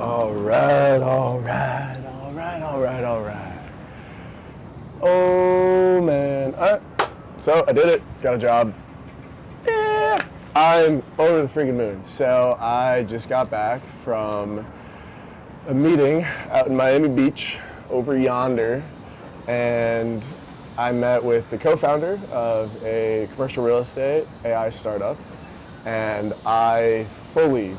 All right, all right, all right, all right, all right. Oh man. So I did it. Got a job. Yeah. I'm over the freaking moon. So I just got back from a meeting out in Miami Beach over yonder, and I met with the co-founder of a commercial real estate AI startup, and I fully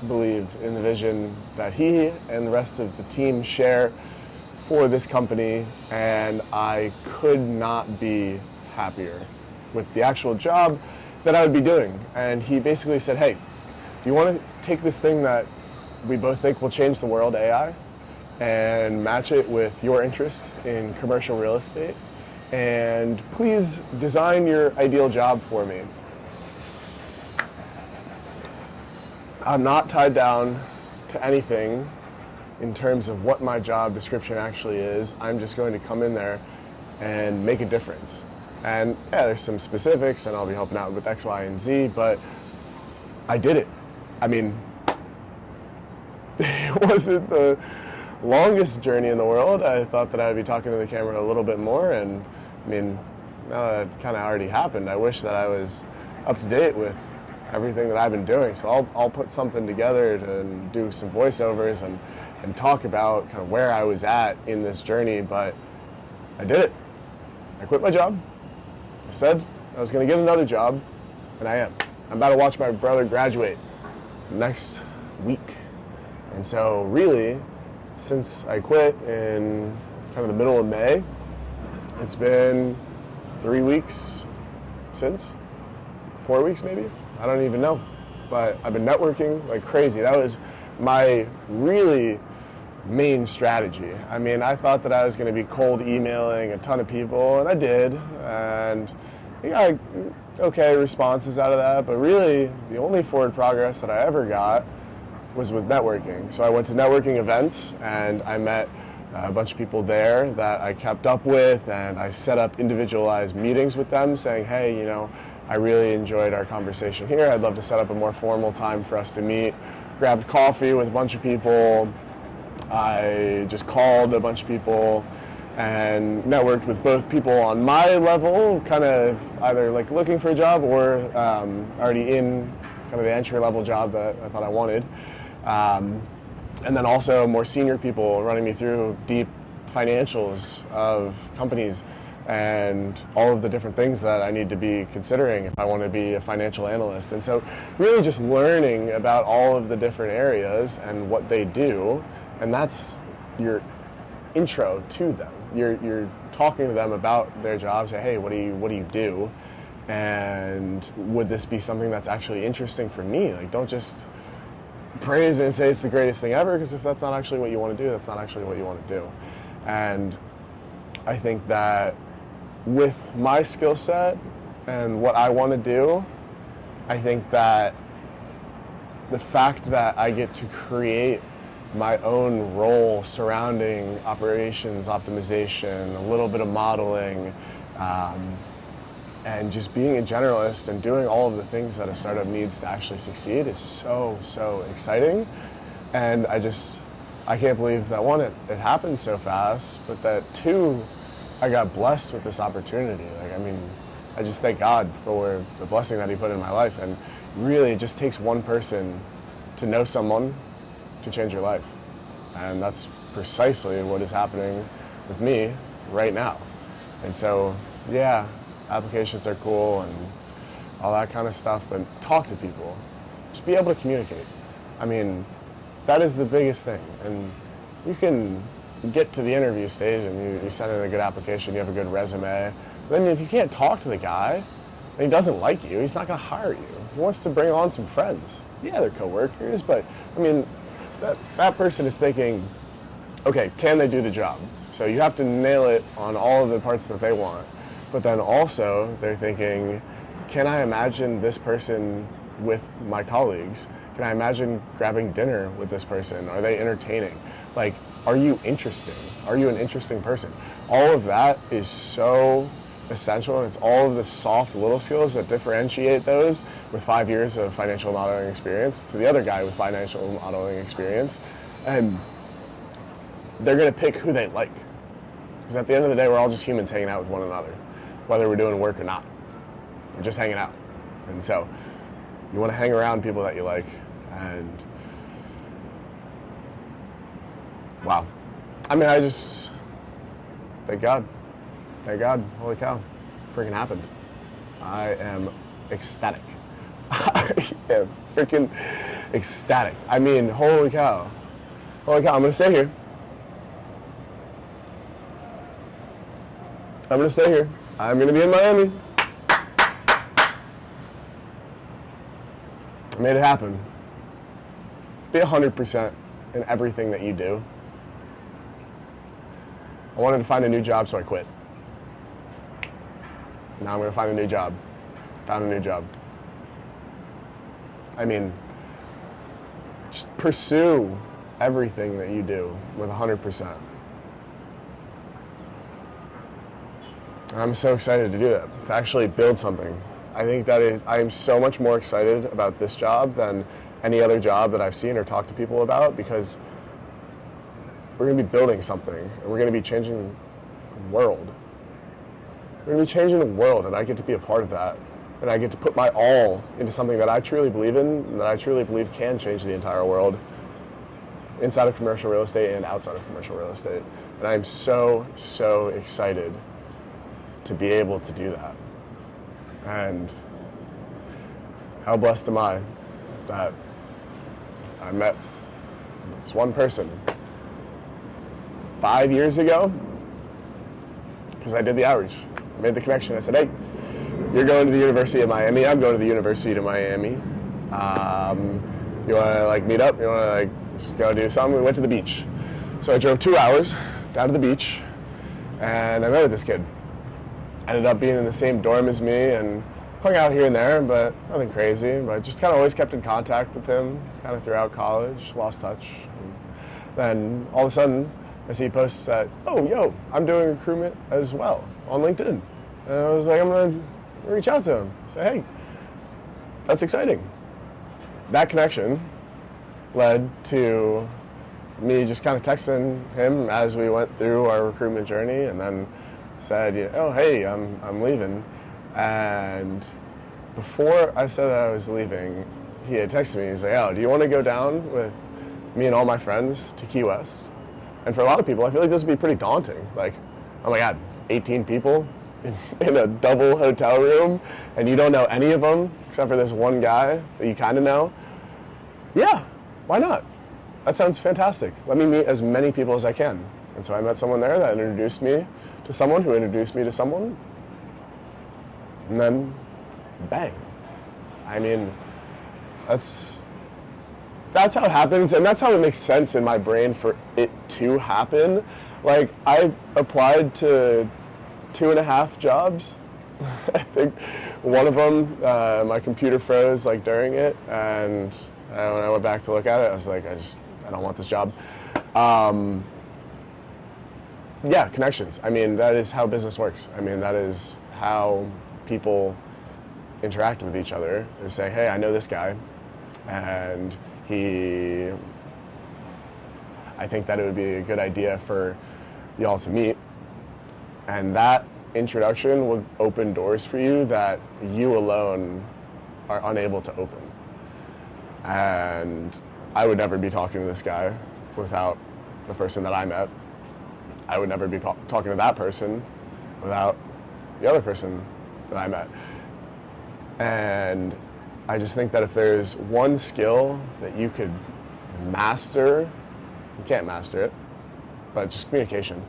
believe in the vision that he and the rest of the team share for this company, and I could not be happier with the actual job that I would be doing. And he basically said, hey, do you want to take this thing that we both think will change the world, AI, and match it with your interest in commercial real estate, and please design your ideal job for me. I'm not tied down to anything in terms of what my job description actually is. I'm just going to come in there and make a difference. And yeah, there's some specifics, and I'll be helping out with X, Y, and Z, but I did it. I mean, it wasn't the longest journey in the world. I thought that I would be talking to the camera a little bit more, and I mean, now that it kind of already happened, I wish that I was up to date with everything that I've been doing. So I'll put something together to do some voiceovers and talk about kind of where I was at in this journey, but I did it. I quit my job. I said I was going to get another job, and I am. I'm about to watch my brother graduate next week. And so really, since I quit in kind of the middle of May, it's been 3 weeks since, 4 weeks maybe? I don't even know. But I've been networking like crazy. That was my really main strategy. I mean, I thought that I was going to be cold emailing a ton of people, and I did. And I got okay responses out of that. But really, the only forward progress that I ever got was with networking. So I went to networking events, and I met a bunch of people there that I kept up with, and I set up individualized meetings with them saying, hey, you know, I really enjoyed our conversation here. I'd love to set up a more formal time for us to meet. Grabbed coffee with a bunch of people. I just called a bunch of people and networked with both people on my level, kind of either like looking for a job or already in kind of the entry level job that I thought I wanted. And then also more senior people running me through deep financials of companies and all of the different things that I need to be considering if I want to be a financial analyst. And so really just learning about all of the different areas and what they do, and that's your intro to them. You're talking to them about their jobs, say, hey, what do you do? And would this be something that's actually interesting for me? Like, don't just praise it and say it's the greatest thing ever, because if that's not actually what you want to do, that's not actually what you want to do. And I think that with my skill set and what I want to do, I think that the fact that I get to create my own role surrounding operations, optimization, a little bit of modeling, and just being a generalist and doing all of the things that a startup needs to actually succeed is so, so exciting. And I can't believe that one, it happened so fast, but that two, I got blessed with this opportunity. Like, I mean, I just thank God for the blessing that he put in my life. And really, it just takes one person to know someone to change your life. And that's precisely what is happening with me right now. And so, yeah, applications are cool and all that kind of stuff, but talk to people. Just be able to communicate. I mean, that is the biggest thing. And you can get to the interview stage and you send in a good application, you have a good resume. But then if you can't talk to the guy and he doesn't like you, he's not going to hire you. He wants to bring on some friends. Yeah, they're coworkers, but I mean, that person is thinking, okay, can they do the job? So you have to nail it on all of the parts that they want. But then also they're thinking, can I imagine this person with my colleagues? Can I imagine grabbing dinner with this person? Are they entertaining? Like, are you interesting? Are you an interesting person? All of that is so essential, and it's all of the soft little skills that differentiate those with 5 years of financial modeling experience to the other guy with financial modeling experience. And they're going to pick who they like. Because at the end of the day, we're all just humans hanging out with one another, whether we're doing work or not. We're just hanging out. And so you want to hang around people that you like. And wow. I mean, I just, thank God. Thank God. Holy cow. Freaking happened. I am ecstatic. I am freaking ecstatic. I mean, holy cow. Holy cow. I'm going to stay here. I'm going to stay here. I'm going to be in Miami. I made it happen. Be 100% in everything that you do. I wanted to find a new job, so I quit. Now I'm going to find a new job. Found a new job. I mean, just pursue everything that you do with 100%. And I'm so excited to do that, to actually build something. I think I am so much more excited about this job than any other job that I've seen or talked to people about, because we're going to be building something, and we're going to be changing the world. We're going to be changing the world, and I get to be a part of that. And I get to put my all into something that I truly believe in, and that I truly believe can change the entire world, inside of commercial real estate and outside of commercial real estate. And I'm so, so excited to be able to do that. And how blessed am I that I met this one person 5 years ago, because I did the outreach. I made the connection. I said, hey, you're going to the University of Miami. I'm going to the University of Miami. You want to meet up? You want to just go do something? We went to the beach. So I drove 2 hours down to the beach, and I met with this kid. Ended up being in the same dorm as me and hung out here and there, but nothing crazy. But just kind of always kept in contact with him kind of throughout college, lost touch. And then all of a sudden, I see posts that, oh, yo, I'm doing recruitment as well on LinkedIn. And I was like, I'm going to reach out to him. Say, hey, that's exciting. That connection led to me just kind of texting him as we went through our recruitment journey, and then said, oh, hey, I'm leaving. And before I said that I was leaving, he had texted me. He's like, oh, do you want to go down with me and all my friends to Key West? And for a lot of people, I feel like this would be pretty daunting. Like, oh my God, 18 people in a double hotel room, and you don't know any of them except for this one guy that you kind of know. Yeah, why not? That sounds fantastic. Let me meet as many people as I can. And so I met someone there that introduced me to someone who introduced me to someone. And then, bang. I mean, that's how it happens, and that's how it makes sense in my brain for it to happen. Like, I applied to 2.5 jobs. I think one of them, my computer froze during it, and when I went back to look at it, I was like, I don't want this job. Yeah, connections. I mean, that is how business works. I mean, that is how people interact with each other. They say, hey, I know this guy, and I think that it would be a good idea for y'all to meet. And that introduction will open doors for you that you alone are unable to open. And I would never be talking to this guy without the person that I met. I would never be talking to that person without the other person that I met. And I just think that if there's one skill that you could master, you can't master it, but just communication,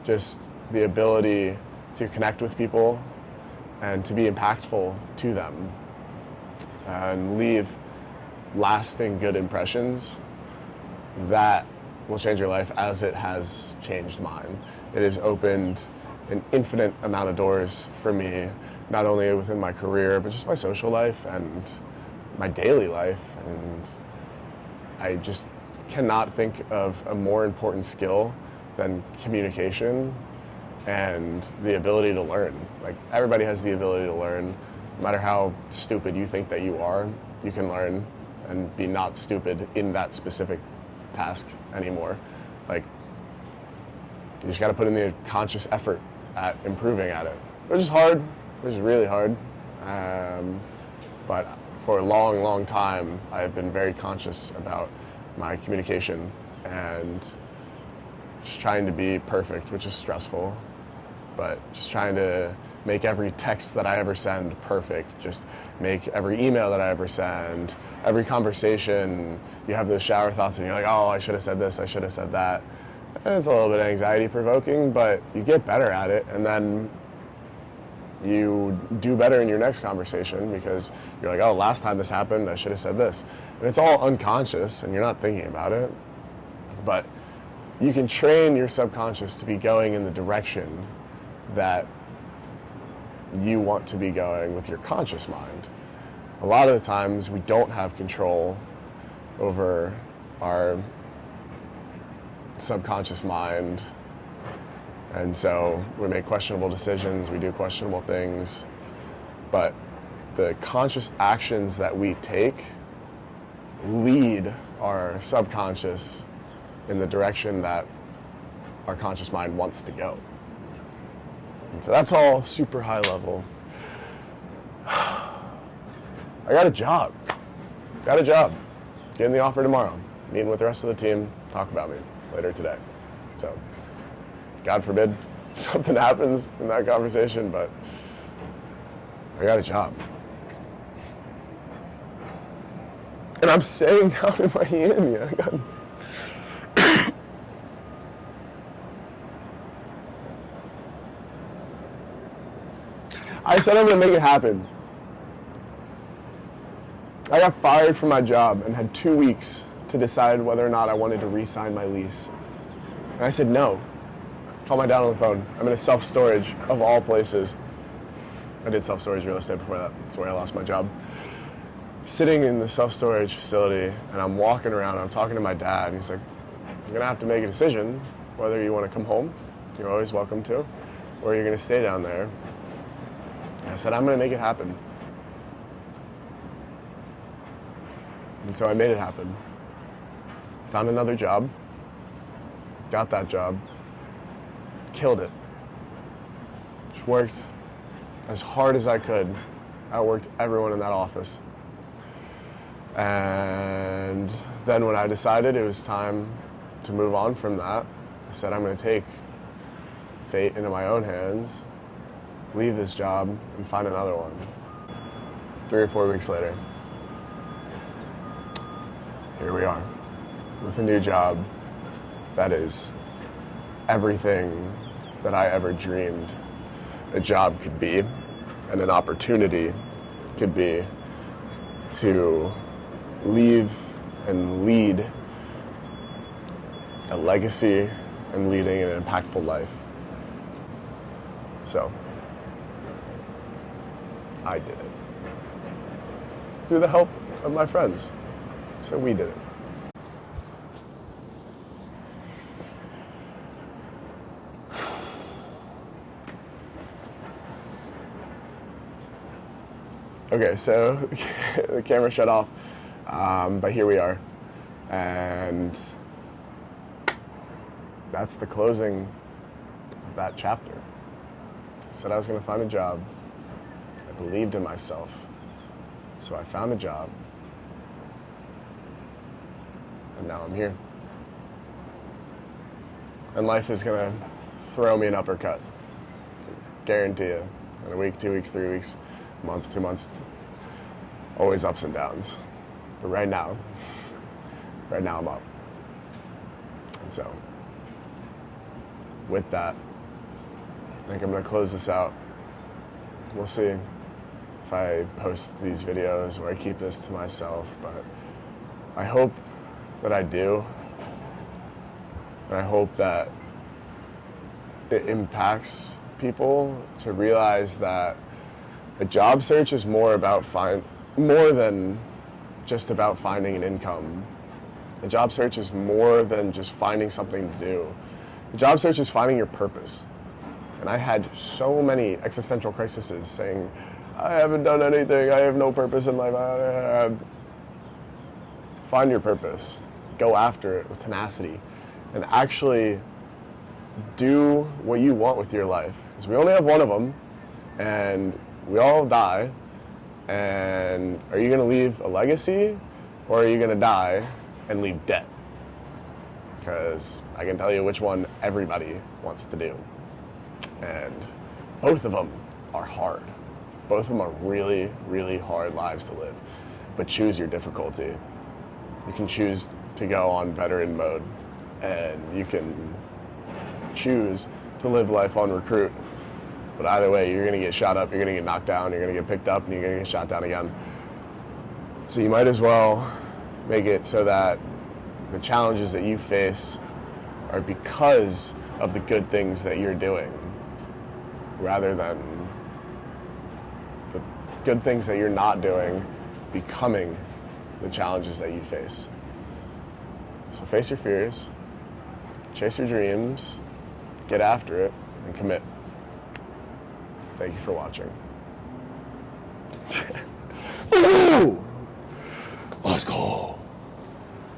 just the ability to connect with people and to be impactful to them and leave lasting good impressions, that will change your life as it has changed mine. It has opened an infinite amount of doors for me, not only within my career, but just my social life and my daily life. And I just cannot think of a more important skill than communication and the ability to learn. Like, everybody has the ability to learn. No matter how stupid you think that you are, you can learn and be not stupid in that specific task anymore. Like, you just got to put in the conscious effort at improving at it, which is hard, which is really hard. But for a long, long time, I've been very conscious about my communication and just trying to be perfect, which is stressful, but just trying to make every text that I ever send perfect, just make every email that I ever send, every conversation, you have those shower thoughts and you're like, oh, I should have said this, I should have said that. And it's a little bit anxiety provoking, but you get better at it, and then you do better in your next conversation because you're like, oh, last time this happened, I should have said this. And it's all unconscious and you're not thinking about it, but you can train your subconscious to be going in the direction that you want to be going with your conscious mind. A lot of the times we don't have control over our subconscious mind, and so we make questionable decisions, we do questionable things, but the conscious actions that we take lead our subconscious in the direction that our conscious mind wants to go. And so that's all super high level. I got a job. Getting the offer tomorrow. Meeting with the rest of the team, talk about me later today. So, God forbid something happens in that conversation, but I got a job. And I'm staying down in Miami. I said I'm gonna make it happen. I got fired from my job and had 2 weeks to decide whether or not I wanted to re-sign my lease. And I said no. Called my dad on the phone. I'm in a self-storage, of all places. I did self-storage real estate before that. That's where I lost my job. Sitting in the self-storage facility, and I'm walking around, I'm talking to my dad, and he's like, you're gonna have to make a decision whether you wanna come home, you're always welcome to, or you're gonna stay down there. And I said, I'm gonna make it happen. And so I made it happen. Found another job, got that job, killed it. Just worked as hard as I could. Outworked everyone in that office. And then when I decided it was time to move on from that, I said I'm going to take fate into my own hands, leave this job, and find another one. 3 or 4 weeks later, here we are with a new job that is everything that I ever dreamed a job could be, and an opportunity could be, to leave and lead a legacy and leading an impactful life. So, I did it. Through the help of my friends. So we did it. Okay, so the camera shut off, but here we are, and that's the closing of that chapter. I said I was going to find a job. I believed in myself, so I found a job, and now I'm here. And life is going to throw me an uppercut, guarantee you, in a week, 2 weeks, 3 weeks, month, 2 months, always ups and downs. But right now I'm up. And so, with that, I think I'm gonna close this out. We'll see if I post these videos or I keep this to myself, but I hope that I do. And I hope that it impacts people to realize that a job search is more than just about finding an income. A job search is more than just finding something to do. A job search is finding your purpose. And I had so many existential crises saying, I haven't done anything, I have no purpose in life. Find your purpose. go after it with tenacity and actually do what you want with your life. Because we only have one of them, and we all die. And are you going to leave a legacy, or are you going to die and leave debt? Because I can tell you which one everybody wants to do. And both of them are hard. Both of them are really, really hard lives to live. But choose your difficulty. You can choose to go on veteran mode, and you can choose to live life on recruit. But either way, you're going to get shot up, you're going to get knocked down, you're going to get picked up, and you're going to get shot down again. So you might as well make it so that the challenges that you face are because of the good things that you're doing, rather than the good things that you're not doing becoming the challenges that you face. So face your fears, chase your dreams, get after it, and commit. Thank you for watching. Ooh! Let's go.